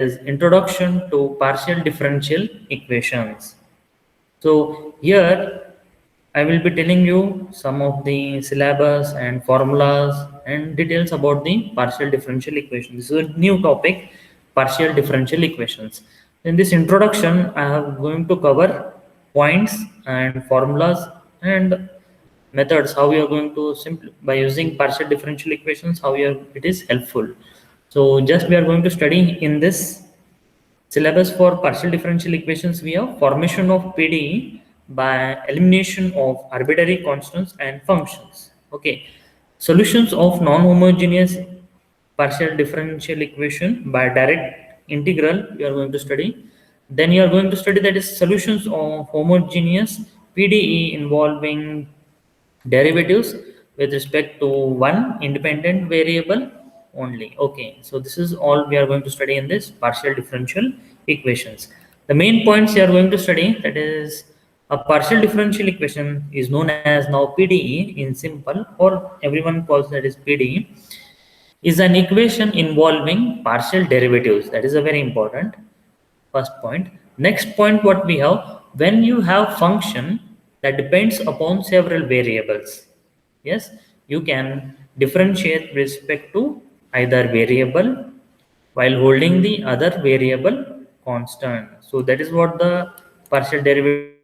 is Introduction to Partial Differential Equations. So here I will be telling you some of the syllabus and formulas and details about the partial differential equation. This is a new topic, partial differential equations. In this introduction, I am going to cover points and formulas and methods, how we are going to by using partial differential equations, how it is helpful. So just we are going to study in this syllabus for partial differential equations. We have formation of PDE by elimination of arbitrary constants and functions. Okay, solutions of non-homogeneous partial differential equation by direct integral you are going to study. Then you are going to study that is solutions of homogeneous PDE involving derivatives with respect to one independent variable only. Okay, so this is all we are going to study in this partial differential equations. The main points you are going to study, that is, a partial differential equation is known as now PDE in simple, or everyone calls that is PDE, is an equation involving partial derivatives. That is a very important first point. Next point, what we have, when you have function that depends upon several variables, yes, you can differentiate with respect to either variable while holding the other variable constant. So that is what the partial derivative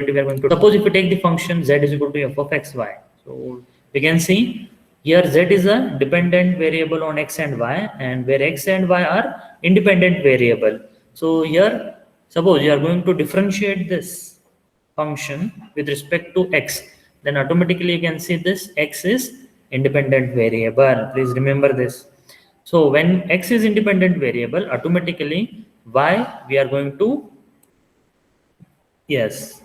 we are going to do. Suppose if you take the function z is equal to f of xy, so we can see here z is a dependent variable on x and y, and where x and y are independent variable. So here, suppose you are going to differentiate this function with respect to x, then automatically you can see this x is independent variable. Please remember this. So when x is independent variable, automatically y we are going to, yes,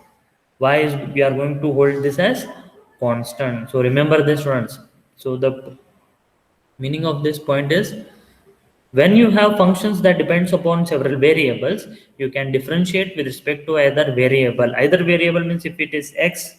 y is we are going to hold this as constant. So remember this, students. So the meaning of this point is, when you have functions that depends upon several variables, you can differentiate with respect to either variable. Either variable means if it is x,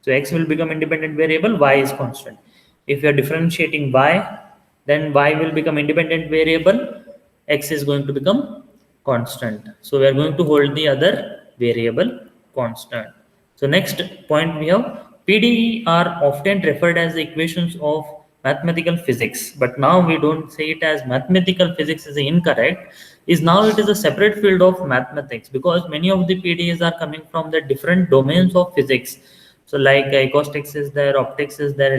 so x will become independent variable, y is constant. If you are differentiating y, then y will become independent variable, x is going to become constant. So we are going to hold the other variable constant. So next point we have, PDE are often referred as the equations of mathematical physics, but now we don't say it as mathematical physics is incorrect, is now it is a separate field of mathematics, because many of the PDEs are coming from the different domains of physics. So like acoustics is there, optics is there,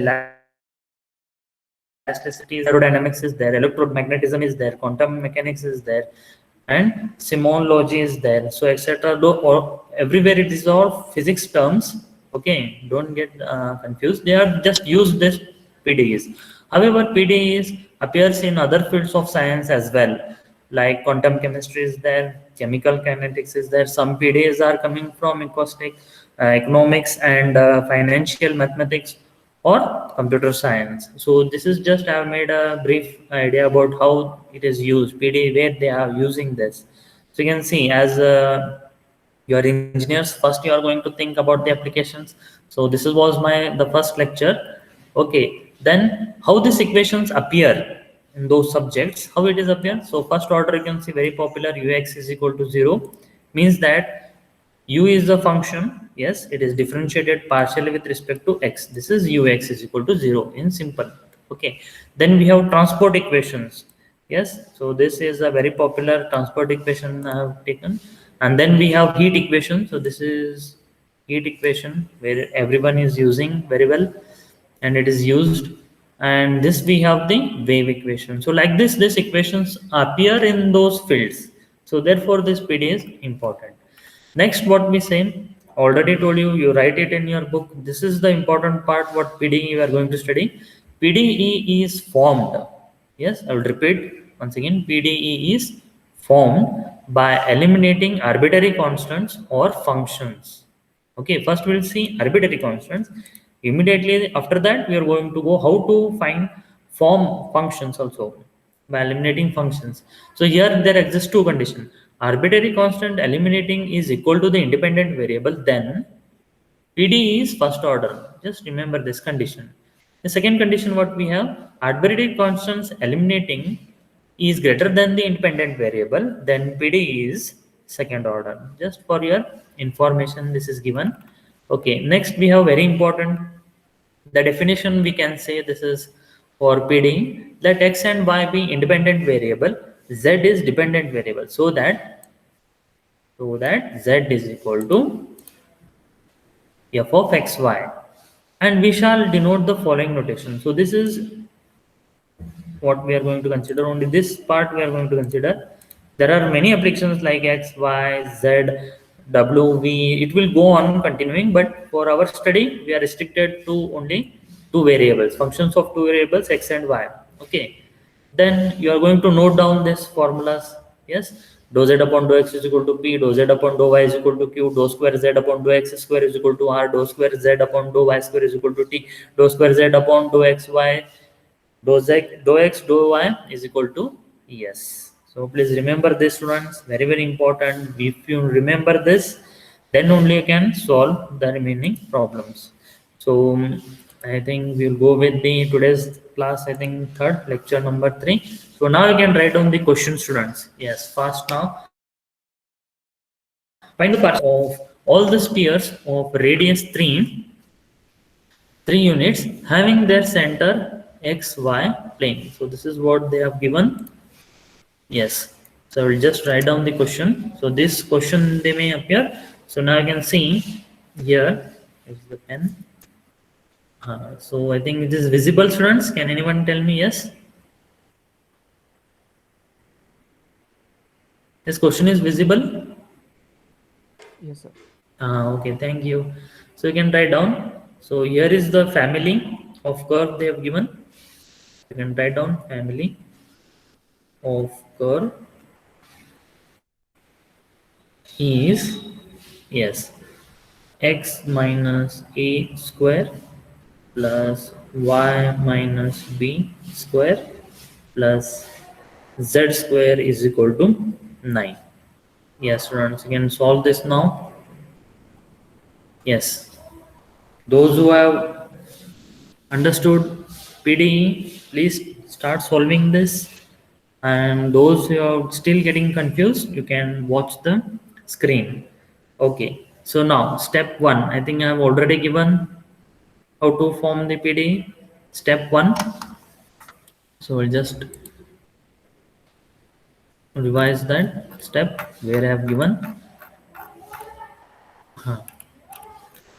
elasticity is there, aerodynamics is there, electromagnetism is there, quantum mechanics is there, and simology is there, so etc. Everywhere it is all physics terms. Okay, don't get confused. They are just use this PDEs. However, PDEs appears in other fields of science as well, like quantum chemistry is there, chemical kinetics is there. Some PDEs are coming from acoustic, economics, and financial mathematics or computer science. So this is just I have made a brief idea about how it is used, PDE, where they are using this. So you can see, as you are engineers, first you are going to think about the applications. So this was the first lecture. Okay, then how these equations appear in those subjects, how it is appear. So first order, you can see very popular, ux is equal to 0, means that u is a function, yes, it is differentiated partially with respect to x. This is ux is equal to 0 in simple. Okay, then we have transport equations. Yes, so this is a very popular transport equation I have taken. And then we have heat equation. So this is heat equation where everyone is using very well, and it is used. And this we have the wave equation. So like this, these equations appear in those fields. So therefore this PD is important. Next, what we say, already told you, you write it in your book. This is the important part, what PDE we are going to study. PDE is formed. Yes, I will repeat once again. PDE is formed by eliminating arbitrary constants or functions. Okay, first we will see arbitrary constants. Immediately after that, we are going to go how to find form functions also by eliminating functions. So here there exists two conditions. Arbitrary constant eliminating is equal to the independent variable, then PD is first order. Just remember this condition. The second condition what we have, arbitrary constants eliminating is greater than the independent variable, then PD is second order. Just for your information, this is given. Okay, next we have very important, the definition we can say this is for PD, let x and y be independent variable, z is dependent variable, so that z is equal to f of xy, and we shall denote the following notation. So this is what we are going to consider. Only this part we are going to consider. There are many applications like x, y, z, w, v. It will go on continuing, but for our study we are restricted to only two variables, functions of two variables x and y. Okay, then you are going to note down this formulas. Yes, dou z upon dou x is equal to p, dou z upon dou y is equal to q, dou square z upon dou x square is equal to r, dou square z upon dou y square is equal to t, dou square z upon dou x y, dou x dou y is equal to yes. So please remember this, students, very very important. If you remember this, then only you can solve the remaining problems. So I think we'll go with the today's class, I think third lecture number 3. So now you can write down the question, students. Yes, fast now. Find the parts of all the spheres of radius 3 units having their center xy plane. So this is what they have given. Yes, so I will just write down the question. So this question they may appear. So now you can see here is the pen. So I think it is visible, students. Can anyone tell me yes? This question is visible? Yes, sir. Okay, thank you. So you can write down. So here is the family of curve they have given. You can write down family of curve is yes x minus a square plus y minus b square plus z square is equal to 9. Yes, students, you can solve this now. Yes, those who have understood PDE, please start solving this, and those who are still getting confused, you can watch the screen. Okay, so now step 1, I think I have already given how to form the PDE. Step 1, so we'll just revise that step where I have given.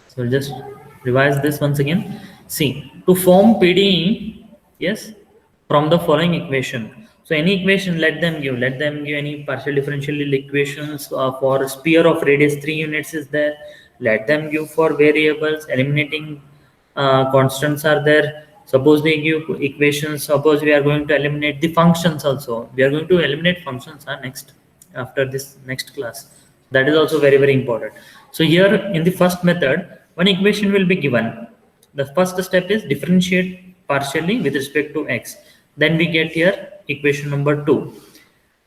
So just revise this once again. See, to form PDE, yes, from the following equation. So any equation, let them give any partial differential equations for sphere of radius 3 units is there. Let them give for variables, eliminating constants are there. Suppose they give equations, suppose we are going to eliminate the functions also. We are going to eliminate functions next, after this next class. That is also very very important. So here in the first method, one equation will be given. The first step is differentiate partially with respect to x. Then we get here equation number 2.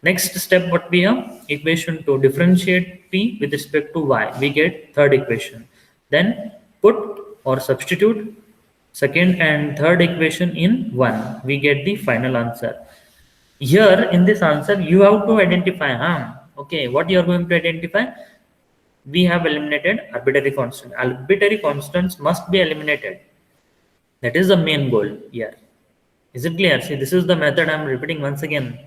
Next step, what we have? Equation 2, differentiate t with respect to y. We get third equation. Then put or substitute second and third equation in 1. We get the final answer. Here in this answer, you have to identify, okay, what you are going to identify? We have eliminated arbitrary constant. Arbitrary constants must be eliminated. That is the main goal here. Is it clear? See, this is the method I am repeating once again.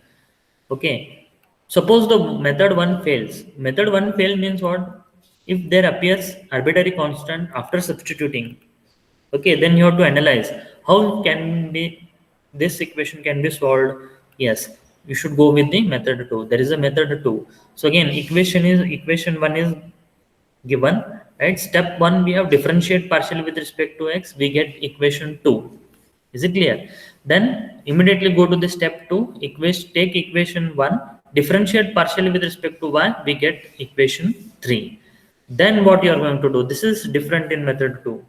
Okay. Suppose the method 1 fails. Method 1 fail means what? If there appears arbitrary constant after substituting. Okay, then you have to analyze how can be this equation can be solved. Yes, you should go with the method 2. There is a method 2. So again, equation 1 is given, right? Step 1, we have differentiate partially with respect to x, we get equation 2. Is it clear? Then immediately go to the step 2, take equation 1, differentiate partially with respect to y, we get equation 3. Then what you are going to do, this is different in method 2.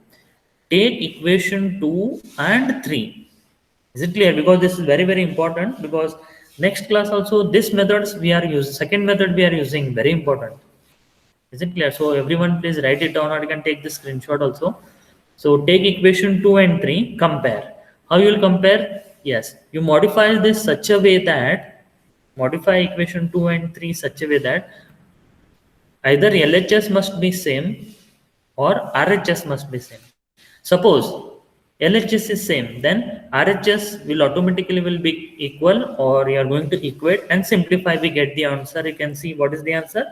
Take equation 2 and 3. Is it clear? Because this is very very important, because next class also this methods we are using, second method we are using, very important. Is it clear? So everyone please write it down, or you can take the screenshot also. So take equation 2 and 3, compare. How you will compare? Yes, you modify this such a way that modify equation 2 and 3 such a way that either LHS must be same or RHS must be same. Suppose LHS is same, then RHS will automatically will be equal, or you are going to equate and simplify. We get the answer. You can see what is the answer.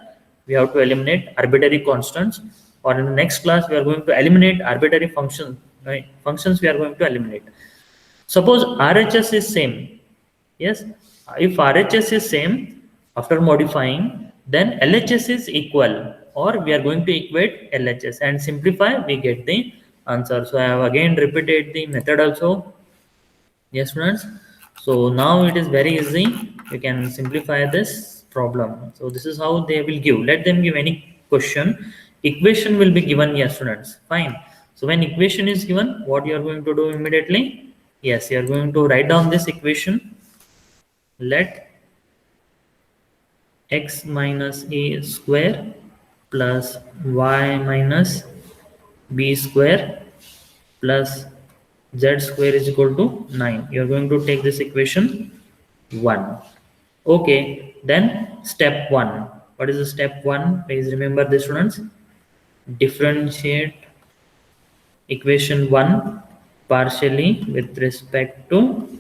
We have to eliminate arbitrary constants, or in the next class we are going to eliminate arbitrary functions. Right? Functions we are going to eliminate. Suppose RHS is same. Yes, if RHS is same after modifying, then LHS is equal, or we are going to equate LHS and simplify, we get the answer. So I have again repeated the method also. Yes, students. So now it is very easy. You can simplify this problem. So this is how they will give. Let them give any question. Equation will be given. Yes, students. Fine. So when equation is given, what you are going to do immediately? Yes, you are going to write down this equation. Let x minus a square plus y minus b square plus z square is equal to 9. You are going to take this equation 1. Okay, then step 1. What is the step 1? Please remember this, students. Differentiate equation 1 partially with respect to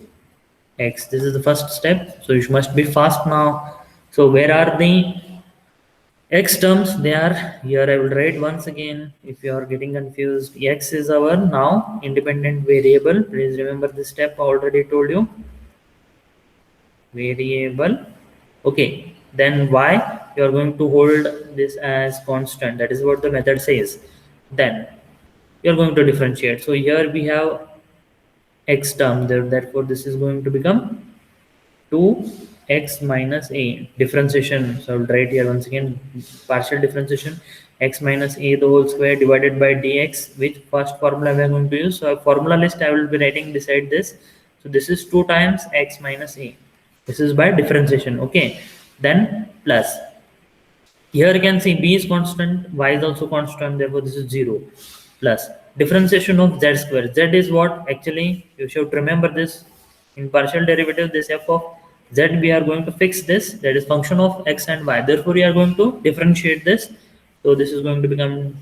x. This is the first step. So you must be fast now. So where are the x terms? They are here. I will write once again if you are getting confused. X is our now independent variable. Please remember this step. I already told you. Variable. Okay. Then y, you are going to hold this as constant. That is what the method says. Then you are going to differentiate. So here we have x term there, therefore this is going to become 2x minus a differentiation. So I will write here once again partial differentiation, x minus a the whole square divided by dx. Which first formula we are going to use? So a formula list I will be writing beside this. So this is 2 times x minus a. This is by differentiation. Okay, then plus here you can see b is constant, y is also constant, therefore this is 0, plus differentiation of z square. Z is what? Actually you should remember this. In partial derivative, this f of z, we are going to fix this, that is function of x and y, therefore we are going to differentiate this. So this is going to become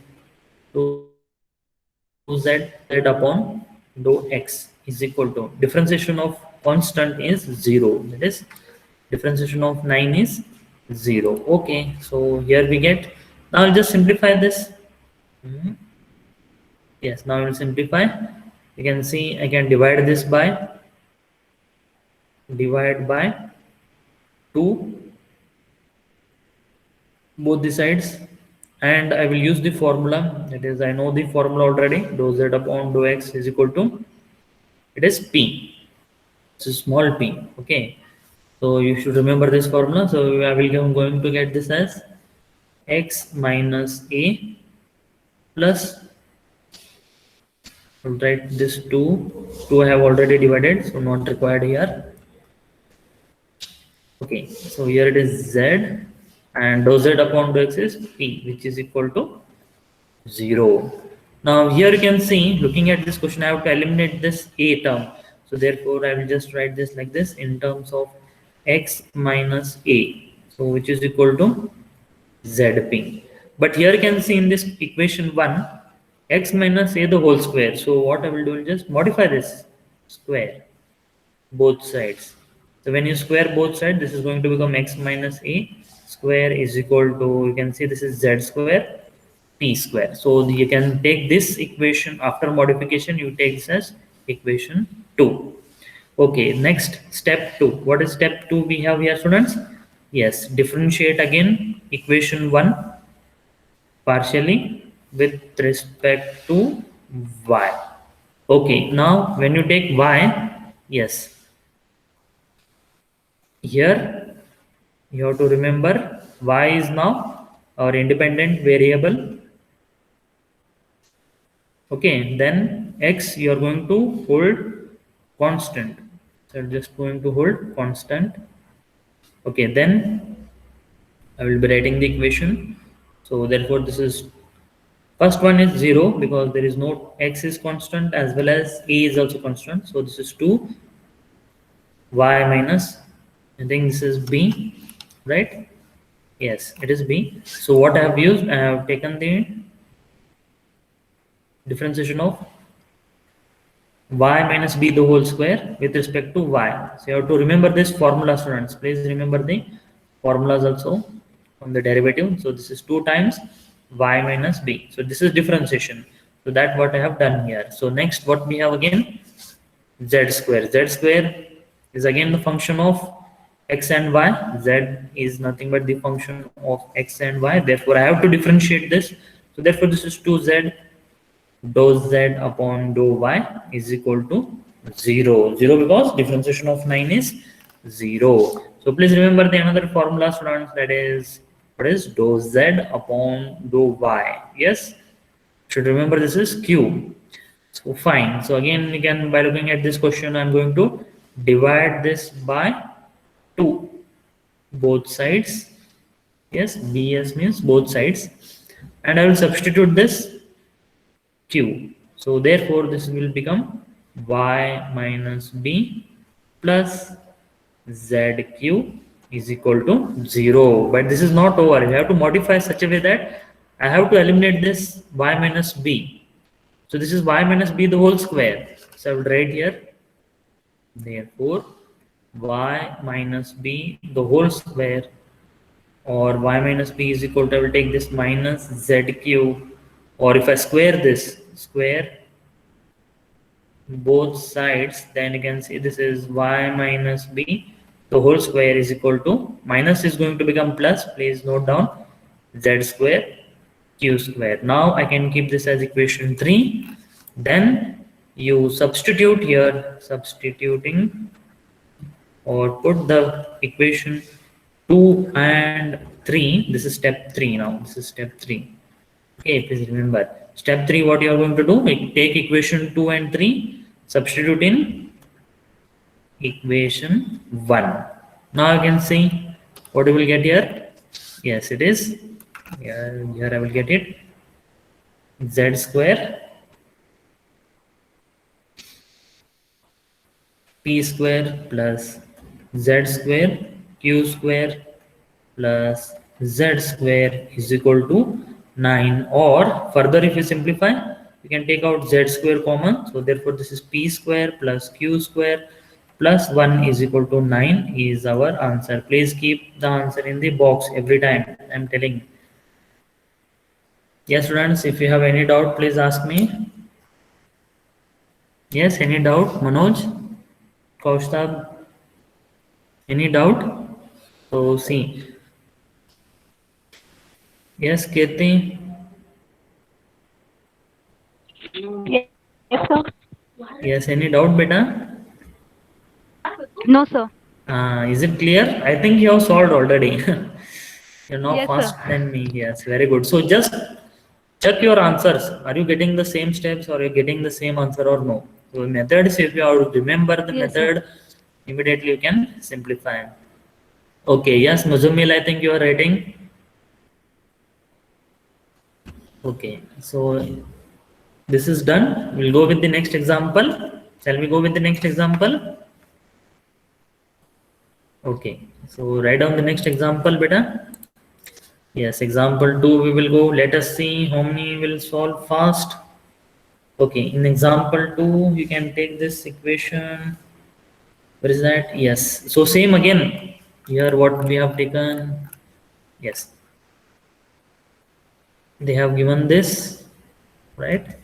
2z upon dou x is equal to differentiation of constant is 0, that is differentiation of 9 is 0. Okay, so here we get, now I'll just simplify this. Yes, now I will simplify. You can see I can divide this by 2 both the sides, and I will use the formula, that is I know the formula already. Dou z upon dou x is equal to, it is p, it's a small p. Okay, so you should remember this formula. So I will I'm going to get this as x minus a plus, I'll write this 2 I have already divided, so not required here. Okay, so here it is z, and dou z upon dou x is p, which is equal to 0. Now here you can see, looking at this question, I have to eliminate this a term. So therefore I will just write this like this in terms of x minus a, so which is equal to zp. But here you can see in this equation 1, x minus a the whole square. So what I will do is just modify this square both sides. So when you square both sides, this is going to become x minus a square is equal to, you can see this is z square p square. So you can take this equation after modification, you take this as equation 2. Okay, next step 2. What is step 2 we have here, students? Yes, differentiate again equation 1 partially with respect to y. Okay, now when you take y, yes, here you have to remember y is now our independent variable. Okay, then x you are going to hold constant, so just going to hold constant. Okay, then I will be writing the equation. So therefore this is, first one is 0 because there is no, x is constant as well as a is also constant. So this is 2 y minus I think this is B, right? Yes, it is B. So what I have used, I have taken the differentiation of y minus b the whole square with respect to y. So you have to remember this formula, students. Please remember the formulas also from the derivative. So this is 2 times y minus b. So this is differentiation. So that what I have done here. So next what we have again, z square. Z square is again the function of x and y. Z is nothing but the function of x and y. Therefore I have to differentiate this. So therefore this is 2z dou z upon dou y is equal to 0. 0 because differentiation of 9 is 0. So please remember the another formula, students, that is what is dou z upon dou y. Yes, should remember this is q. So fine. So again, again by looking at this question, I'm going to divide this by 2, both sides. Yes, bs means both sides, and I will substitute this q. So therefore this will become y minus b plus zq is equal to 0. But this is not over. You have to modify such a way that I have to eliminate this y minus b. So this is y minus b the whole square. So I will write here, therefore y minus b the whole square, or y minus b is equal to, I will take this minus zq, or if I square this, square both sides, then you can see this is y minus b the whole square is equal to, minus is going to become plus, please note down, z square q square. Now I can keep this as equation 3. Then you substitute here, substituting, or put the equation 2 and 3. This is step 3 now. This is step 3. Okay, please remember. Step 3, what you are going to do, take equation 2 and 3, substitute in equation 1. Now you can see what you will get here. Yes, it is. Here I will get it. Z square p square plus z square q square plus z square is equal to 9, or further if you simplify, you can take out z square common. So therefore this is p square plus q square plus 1 is equal to 9 is our answer. Please keep the answer in the box every time, I'm telling. Yes students, if you have any doubt, please ask me. Yes, any doubt? Manoj, Kaustubh, any doubt? So see. Yes, Kirti. Yes, sir. Yes, any doubt, beta? No, sir. Is it clear? I think you have solved already. You're now Yes, fast sir. than me. Yes, very good. So just check your answers. Are you getting the same steps, or are you getting the same answer or no? So methods, if you have to remember the Yes, sir. method, immediately you can simplify. Okay, yes, Muzumil, I think you are writing. Okay, so this is done. We'll go with the next example. Shall we go with the next example? Okay, so write down the next example, beta. Yes, example 2 we will go. Let us see how many will solve fast. Okay, in example 2, you can take this equation. Where is that? Yes. So same again. Here what we have taken. Yes. They have given this, right?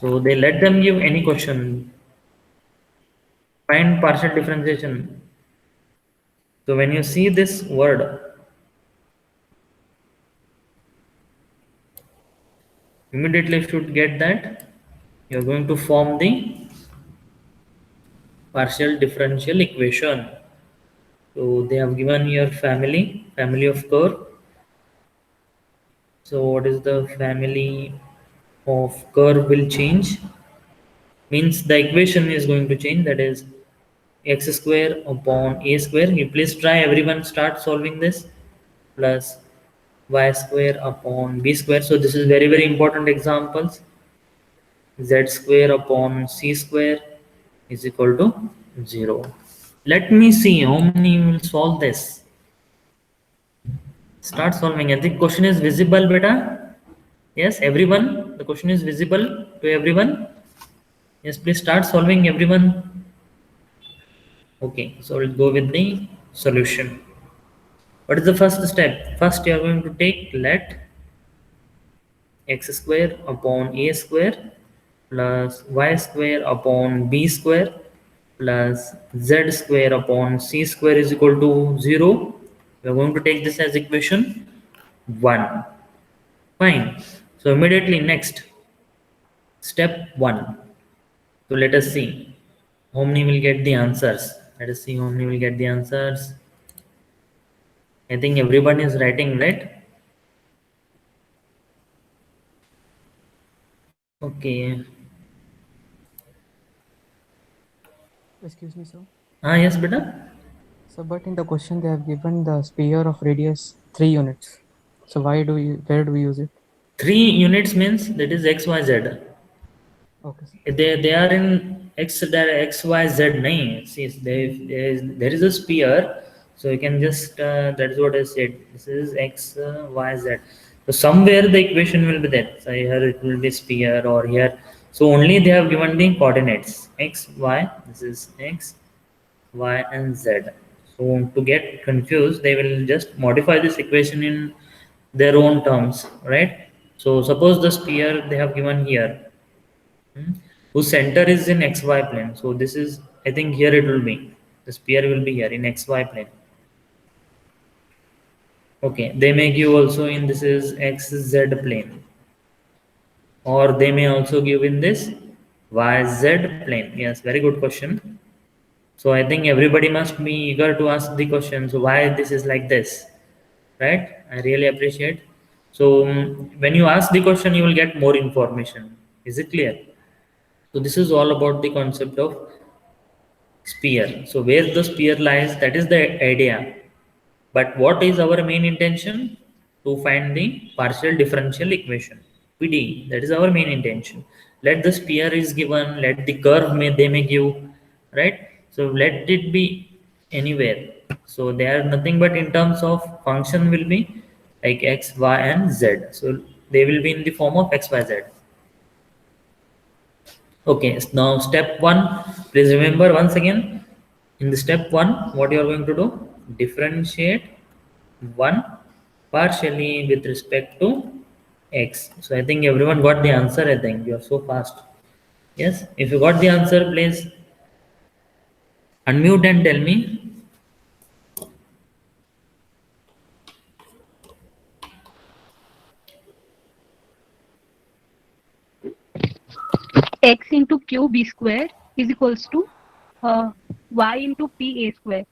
So they let them give any question. Find partial differentiation. So when you see this word, immediately you should get that you're going to form the partial differential equation. So they have given your family of curve. So what is the family of curve will change? Means the equation is going to change, that is x square upon a square. You please try, everyone start solving this, plus y square upon b square. So this is very important examples. Z square upon c square is equal to 0. Let me see how many will solve this. Start solving. I think question is visible, beta. Yes, everyone. The question is visible to everyone. Yes, please start solving, everyone. Okay, so we'll go with the solution. What is the first step? First, you are going to take let x square upon a square plus y square upon b square plus z square upon c square is equal to 0. We are going to take this as equation 1. Fine. So immediately next, step 1. So let us see how many will get the answers. Let us see how many will get the answers. I think everyone is writing, right? Okay. Excuse me, sir. Ah, yes, beta. So, but in the question they have given the sphere of radius 3 units. So where do we use it? 3 units means that is x, y, z. Okay, sir. They are in x y z nahi. See, there is a sphere, so you can just that is what I said. This is x y z. So somewhere the equation will be there. So here it will be sphere or here. So only they have given the coordinates x y. This is x y and z. So to get confused, they will just modify this equation in their own terms, right? So suppose the sphere they have given here, hmm, whose center is in xy plane. So this is, I think here it will be, the sphere will be here in xy plane. Okay, they may give also in this is xz plane, or they may also give in this yz plane. Yes, very good question. So I think everybody must be eager to ask the questions why this is like this, right? I really appreciate. So when you ask the question, you will get more information. Is it clear? So this is all about the concept of sphere. So where the sphere lies, that is the idea. But what is our main intention? To find the partial differential equation. PD. That is our main intention. Let the sphere is given. Let the curve they may give, right? So let it be anywhere. So they are nothing but in terms of function will be like x, y, and z. So they will be in the form of x, y, z. Okay, now step 1, please remember once again, in the step 1, what you are going to do? Differentiate 1 partially with respect to x. So I think everyone got the answer. I think you are so fast. Yes, if you got the answer, please unmute and tell me. X into Q B square is equals to Y into P A square.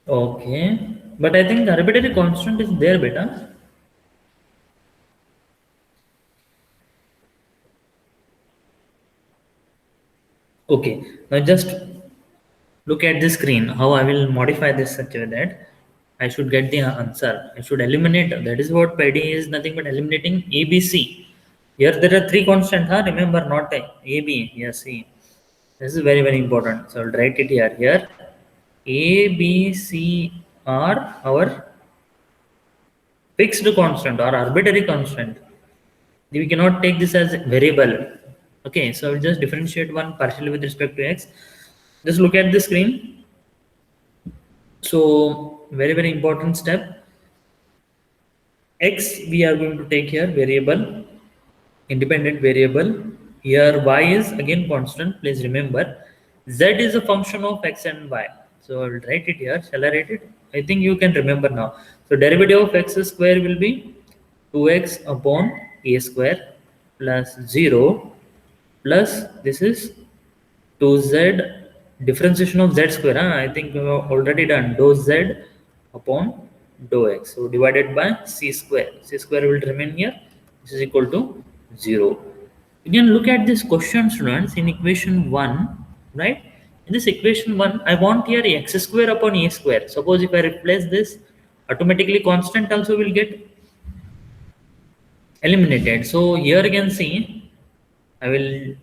Okay, but I think the arbitrary constant is there, beta. Okay, now just look at the screen, how I will modify this such a way that I should get the answer. I should eliminate, that is what PD is nothing but eliminating ABC. Here there are three constants, huh? Remember, not AB, yes, C. This is very, very important. So I'll write it here. Here, A, B, C are our fixed constant or arbitrary constant. We cannot take this as variable. Okay, so I'll just differentiate one partially with respect to x. Just look at the screen. So very, very important step. X we are going to take here variable, independent variable. Here y is again constant. Please remember, z is a function of x and y. So I'll write it here. Shall I write it? I think you can remember now. So derivative of x square will be 2x upon a square plus 0 plus this is 2z differentiation of z square. I think we have already done dou z upon dou x. So divided by c square. C square will remain here. This is equal to 0. You can look at this question, students, in equation 1, right? In this equation 1, I want here x square upon a square. Suppose if I replace this, automatically constant also will get eliminated. So here you can see, I will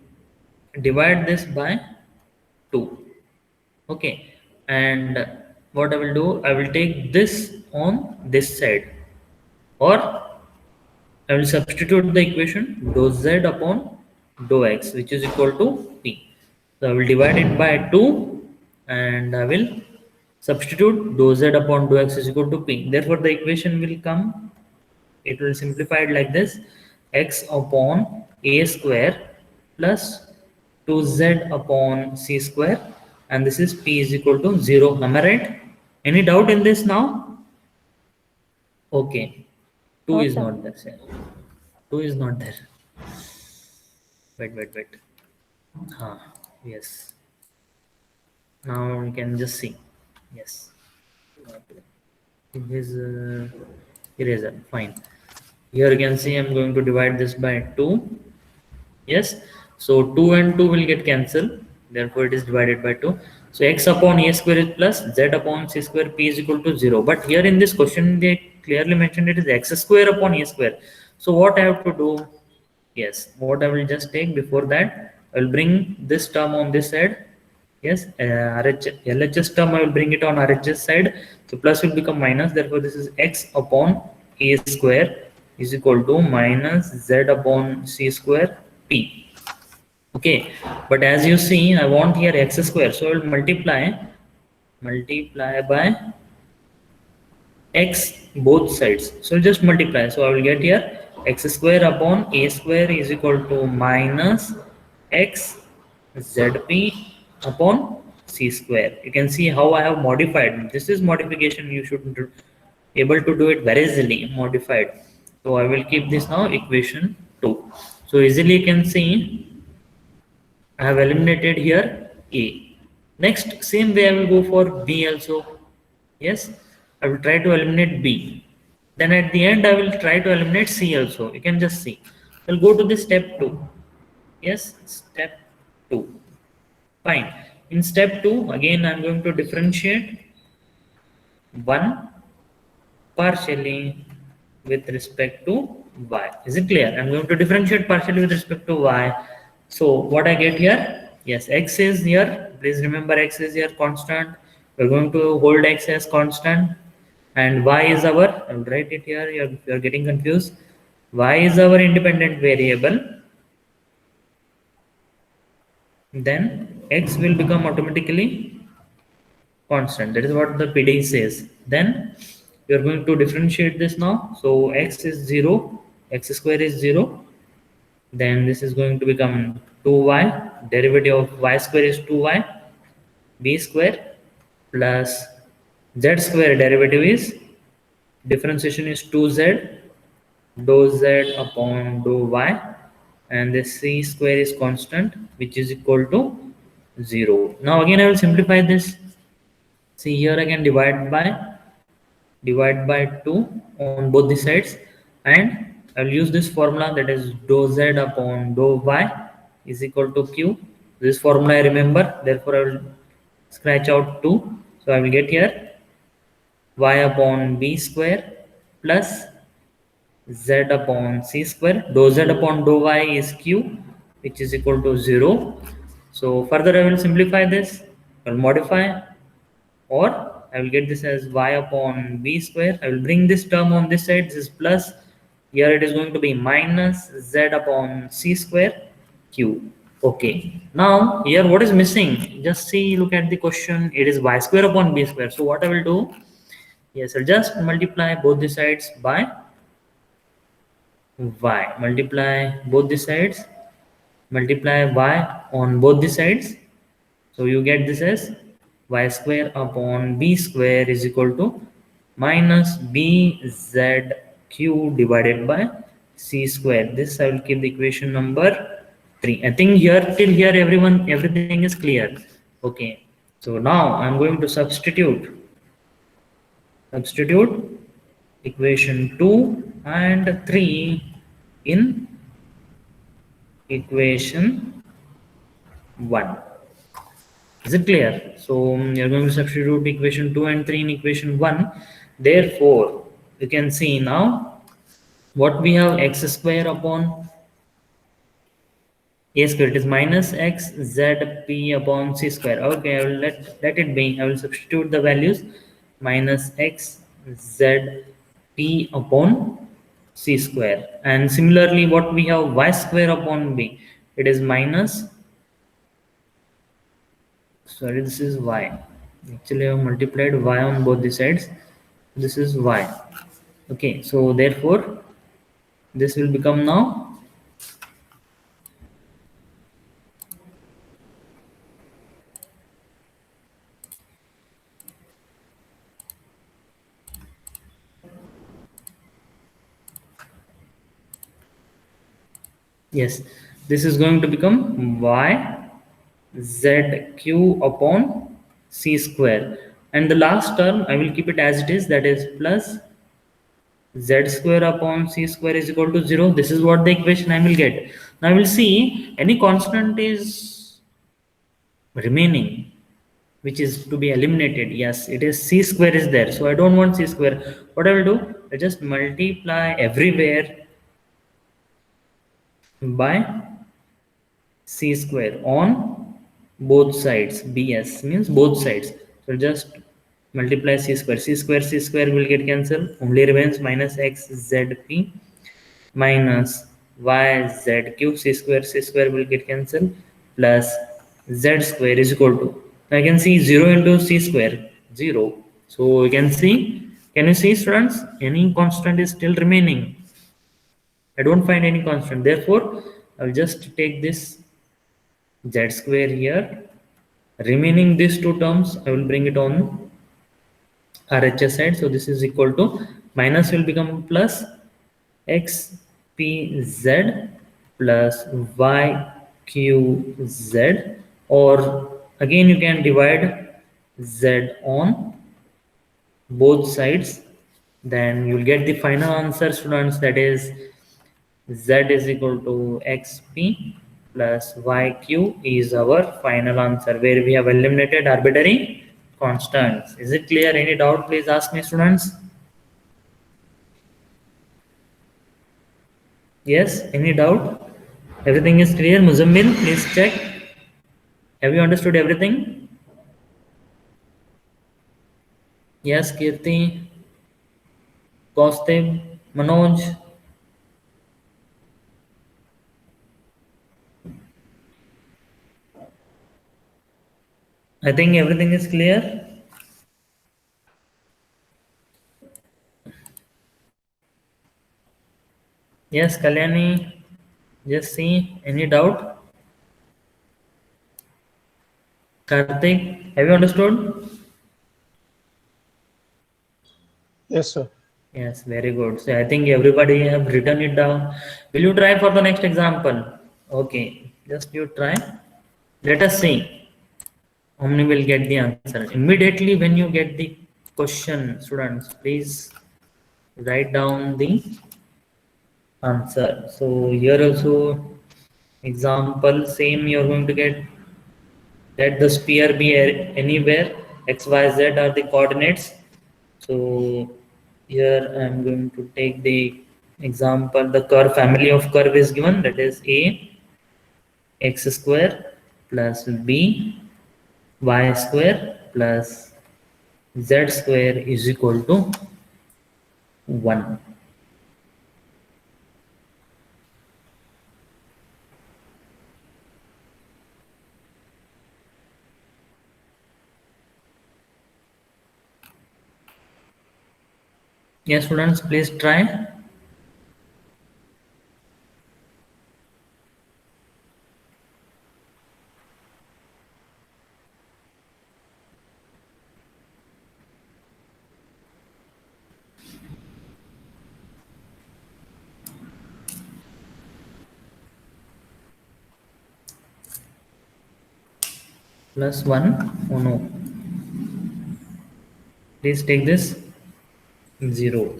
divide this by 2. Okay, and what I will do, I will take this on this side, or I will substitute the equation dou z upon dou x, which is equal to p. So I will divide it by 2, and I will substitute dou z upon dou x is equal to p. Therefore, the equation will come, it will simplify it like this: x upon a square plus 2z upon c square, and this is p is equal to 0. Am I right? Any doubt in this now? Okay, 2 No, is sir. not there, sir. 2 is not there. Wait. Yes. Now we can just see. Yes. His eraser. Fine. Here you can see I'm going to divide this by 2. Yes. So 2 and 2 will get cancelled. Therefore, it is divided by 2. So x upon a square is plus z upon c square p is equal to 0. But here in this question, they clearly mentioned it is x square upon a square. So what I have to do? Yes, what I will just take before that, I will bring this term on this side. Yes, LHS term I will bring it on RHS side. So plus will become minus. Therefore, this is x upon a square is equal to minus z upon c square p. Okay, but as you see, I want here x square, so I will multiply by x both sides. So just multiply. So I will get here x square upon a square is equal to minus x zp upon c square. You can see how I have modified. This is modification. You should be able to do it very easily. Modified. So I will keep this now equation 2. So easily you can see I have eliminated here A. Next, same way I will go for B also. Yes, I will try to eliminate B. Then at the end, I will try to eliminate C also. You can just see. I'll go to the step 2. Yes, step 2. Fine. In step 2, again, I'm going to differentiate 1 partially with respect to y. Is it clear? I'm going to differentiate partially with respect to y. So what I get here? Yes, x is here. Please remember x is here constant. We're going to hold x as constant, and y is our, I'll write it here, you're getting confused. Y is our independent variable. Then x will become automatically constant. That is what the PD says. Then we are going to differentiate this now. So x is 0, x square is 0. Then this is going to become 2y. Derivative of y square is 2y. B square plus z square derivative is, differentiation is 2z. Dou z upon dou y. And the c square is constant, which is equal to 0. Now again I will simplify this. See here I can divide by 2 on both the sides, and I'll use this formula, that is dou z upon dou y is equal to q. This formula I remember, therefore I will scratch out 2. So I will get here y upon b square plus z upon c square. Dou z upon dou y is q, which is equal to 0. So further I will simplify this, I will modify, or I will get this as y upon b square. I will bring this term on this side, this is plus. Here it is going to be minus z upon c square q. Okay. Now here what is missing? Just see, look at the question. It is y square upon b square. So what I will do? Yes, I'll just multiply both the sides by y. Multiply both the sides. Multiply y on both the sides. So you get this as y square upon b square is equal to minus bzq divided by c square. This I will keep the equation number 3. I think here till here everything is clear. Okay. So now I'm going to substitute equation 2 and 3 in equation 1. Is it clear? So you're going to substitute equation 2 and 3 in equation 1. Therefore, you can see now what we have, x square upon a square. It is minus x z p upon c square. Okay, I will let it be. I will substitute the values minus x z p upon c square. And similarly, what we have y square upon b. It is minus. Sorry, this is y. Actually, I have multiplied y on both the sides. This is y. Okay, so therefore, this will become now. Yes, this is going to become y zq upon c square, and the last term I will keep it as it is, that is plus z square upon c square is equal to 0. This is what the equation I will get. Now I will see any constant is remaining which is to be eliminated. Yes, it is c square is there, so I don't want c square. What I will do, I just multiply everywhere by c square on both sides. Bs means both sides, so just multiply c square. C square will get cancelled, only remains minus x zp minus y zq. C square will get cancelled, plus z square is equal to, I can see 0 into c square, 0. So you can see, can you see students, any constant is still remaining? I don't find any constant, therefore I'll just take this z square here. Remaining these two terms, I will bring it on RHS side. So this is equal to, minus will become plus x p z plus y q z, or again you can divide z on both sides. Then you'll get the final answer, students, that is z is equal to xp plus yq is our final answer, where we have eliminated arbitrary constants. Is it clear? Any doubt, please ask me, students. Yes, any doubt? Everything is clear? Muzammil, please check. Have you understood everything? Yes, Kirti, Kaustib, Manoj. I think everything is clear. Yes, Kalyani, just see, any doubt? Karthik, have you understood? Yes, sir. Yes, very good. So I think everybody have written it down. Will you try for the next example? Okay, just you try. Let us see how many will get the answer. Immediately when you get the question, students, please write down the answer. So here also example same, you're going to get, let the sphere be anywhere, x, y, z are the coordinates. So here I am going to take the example, the curve, family of curve is given, that is a x square plus b y square plus z square is equal to 1. Yes, students, please try. Plus 1, oh no, please take this 0.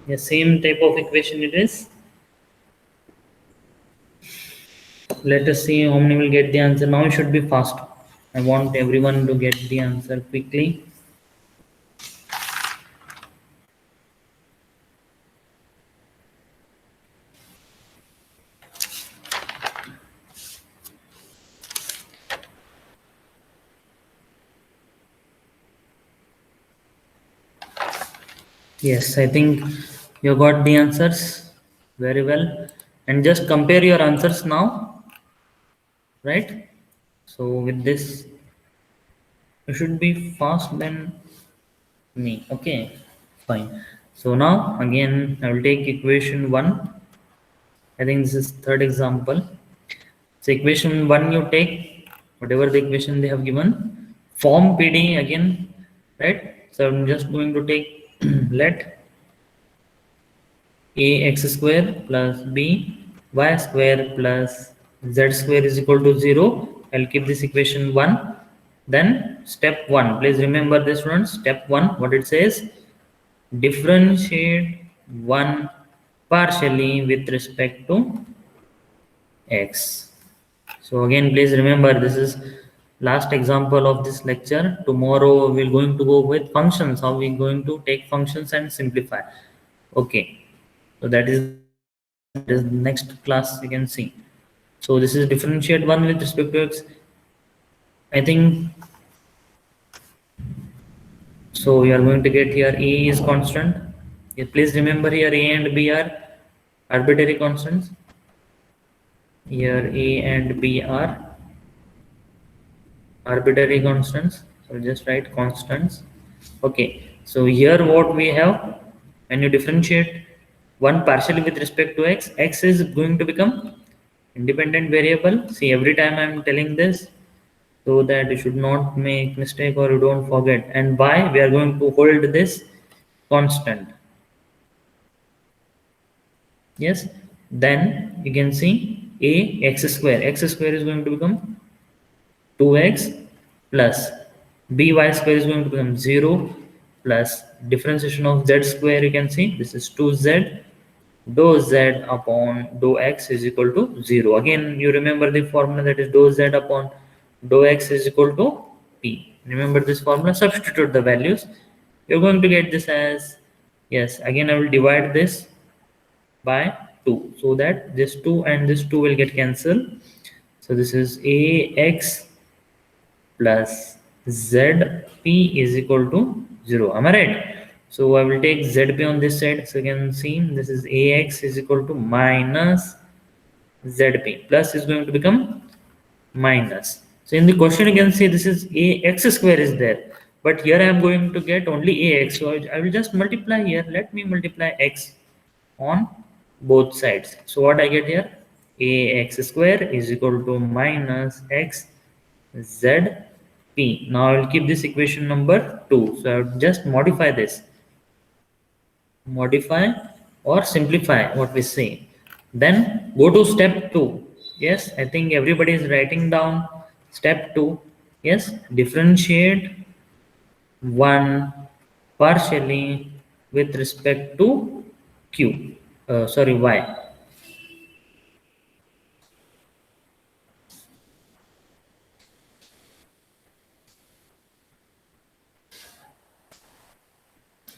The same type of equation it is. Let us see how many will get the answer. Now it should be fast. I want everyone to get the answer quickly. Yes, I think you got the answers very well. And just compare your answers now, right? So with this, you should be fast than me. Okay, fine. So now again, I will take equation 1. I think this is third example. So equation 1 you take whatever the equation they have given, form PD again, right? So I'm just going to take let ax square plus b y square plus z square is equal to 0. I'll keep this equation 1. Then step 1, please remember this one. Step 1, what it says, differentiate 1 partially with respect to x. So again, please remember, this is last example of this lecture. Tomorrow we're going to go with functions, how we're going to take functions and simplify. Okay, so that is next class you can see. So this is differentiate 1 with respect to x. I think so. We are going to get here a is constant. Please remember here a and b are arbitrary constants. Here a and b are arbitrary constants. So just write constants. Okay. So here what we have, when you differentiate 1 partially with respect to x, x is going to become independent variable. See, every time I am telling this, so that you should not make mistake or you don't forget. And y, we are going to hold this constant. Yes, then you can see a x square is going to become 2x plus by square is going to become 0 plus differentiation of z square, you can see this is 2z, dou z upon dou x is equal to 0. Again, you remember the formula, that is dou z upon dou x is equal to p. Remember this formula, substitute the values. You're going to get this as, yes, again I will divide this by 2, so that this 2 and this 2 will get cancelled. So this is ax plus zp is equal to 0. Am I right? So I will take zp on this side. So you can see this is ax is equal to minus zp. Plus is going to become minus. So in the question you can see this is ax square is there. But here I am going to get only ax. So I will just multiply here. Let me multiply x on both sides. So what I get here? Ax square is equal to minus x zp. Now I will keep this equation number 2. So I will just modify this. Modify or simplify what we say. Then go to step 2. Yes, I think everybody is writing down step 2. Yes, differentiate 1 partially with respect to q. Y.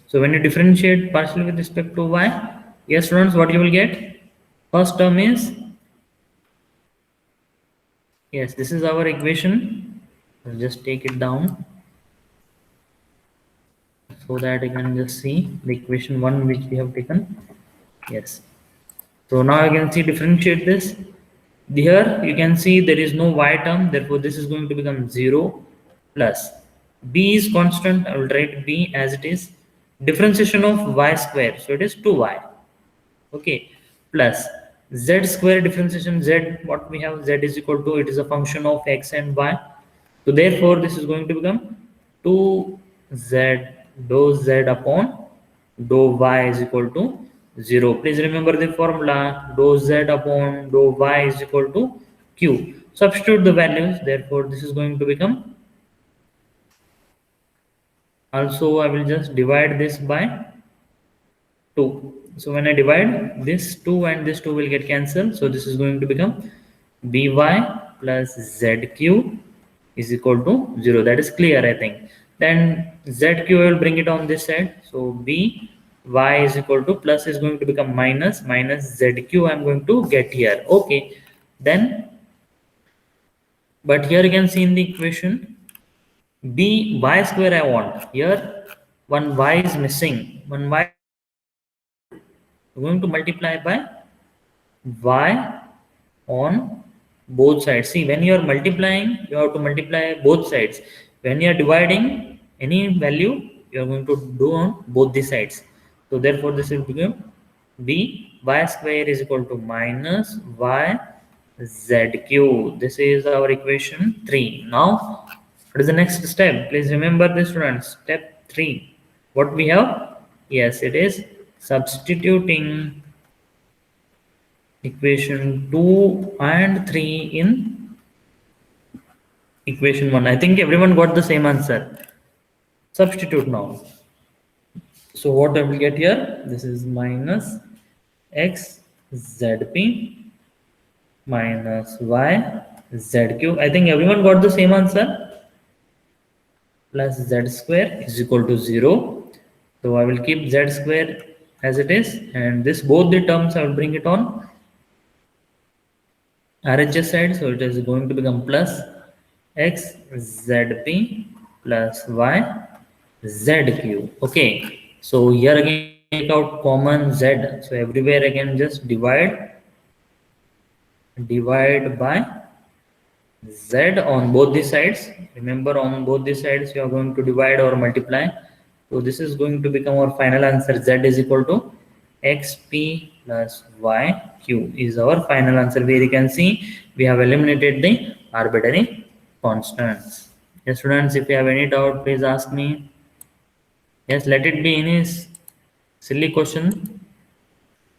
So when you differentiate partially with respect to y, yes students, what you will get? First term is, yes, this is our equation. I'll just take it down so that you can just see the equation 1 which we have taken. Yes. So now you can see differentiate this. Here you can see there is no y term, therefore this is going to become 0 plus b is constant. I will write b as it is. Differentiation of y square, so it is 2y. Okay, plus z square differentiation, z, what we have, z is equal to, it is a function of x and y. So therefore this is going to become 2z dou z upon dou y is equal to 0. Please remember the formula, dou z upon dou y is equal to q. Substitute the values, therefore this is going to become, also I will just divide this by 2. So when I divide this 2 and this 2 will get cancelled. So this is going to become by plus zq is equal to 0. That is clear, I think. Then ZQ will bring it on this side. So B y is equal to plus is going to become minus ZQ I'm going to get here. Okay. Then, but here you can see in the equation B y square I want. Here one y is missing. One y I'm going to multiply by y on both sides. See, when you are multiplying, you have to multiply both sides. When you are dividing any value, you are going to do on both the sides. So therefore this will become b y square is equal to minus y zq. This is our equation 3. Now what is the next step? Please remember this, students. Step 3. What we have? Yes, it is substituting equation 2 and 3 in equation 1. I think everyone got the same answer. Substitute now. So what I will get here? This is minus x zp minus y zq. I think everyone got the same answer. Plus z square is equal to 0. So I will keep z square as it is, and this both the terms I will bring it on RHS side, so it is going to become plus x zp plus y zq. Okay, so here again take out common z, so everywhere again just divide by z on both the sides. Remember, on both the sides you are going to divide or multiply. So this is going to become our final answer. Z is equal to xp plus yq is our final answer, where you can see we have eliminated the arbitrary constants. Yes, students, if you have any doubt, please ask me. Yes, let it be any silly question.